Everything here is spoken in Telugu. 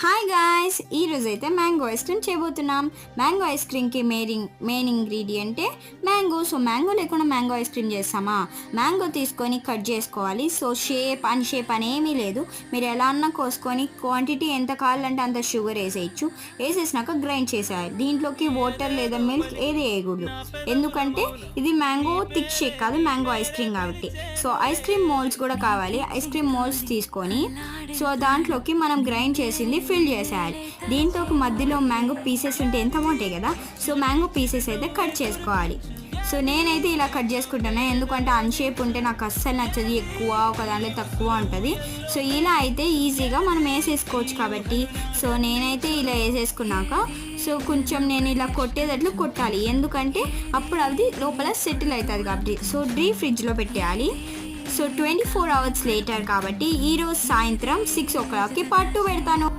హాయ్ గాయ్స్, ఈరోజైతే మ్యాంగో ఐస్ క్రీమ్ చేయబోతున్నాం. మ్యాంగో ఐస్ క్రీమ్కి మెయిన్ ఇంగ్రీడియంటే మ్యాంగో. సో మ్యాంగో లేకుండా మ్యాంగో ఐస్ క్రీమ్ చేస్తామా? మ్యాంగో తీసుకొని కట్ చేసుకోవాలి. సో షేప్ అని ఏమీ లేదు, మీరు ఎలా అన్నా కోసుకొని క్వాంటిటీ ఎంత కావాలంటే అంత షుగర్ వేసేయచ్చు. వేసేసినాక గ్రైండ్ చేసేయాలి. దీంట్లోకి వాటర్ లేదా మిల్క్ ఏది వేయకూడదు, ఎందుకంటే ఇది మ్యాంగో థిక్ షేక్ కాదు, మ్యాంగో ఐస్ క్రీమ్ కాబట్టి. సో ఐస్ క్రీమ్ మోల్డ్స్ కూడా కావాలి. ఐస్ క్రీమ్ మోల్డ్స్ తీసుకొని సో దాంట్లోకి మనం గ్రైండ్ చేసింది ఫిల్ చేసేయాలి. దీంతో మధ్యలో మ్యాంగో పీసెస్ ఉంటే ఎంత బాగుంటాయి కదా. సో మ్యాంగో పీసెస్ అయితే కట్ చేసుకోవాలి. సో నేనైతే ఇలా కట్ చేసుకుంటాను, ఎందుకంటే అన్షేప్ ఉంటే నాకు అస్సలు నచ్చదు, ఎక్కువ ఒక దాంట్లో తక్కువ ఉంటుంది. సో ఇలా అయితే ఈజీగా మనం వేసేసుకోవచ్చు కాబట్టి సో నేనైతే ఇలా వేసేసుకున్నాక సో కొంచెం నేను ఇలా కొట్టేటట్లు కొట్టాలి, ఎందుకంటే అప్పుడు అది లోపల సెటిల్ అవుతుంది కాబట్టి. సో డీప్ ఫ్రిడ్జ్లో పెట్టేయాలి. సో 24 hours లేటర్ కాబట్టి ఈరోజు సాయంత్రం 6 o'clockకి పార్ట్ 2 పెడతాను.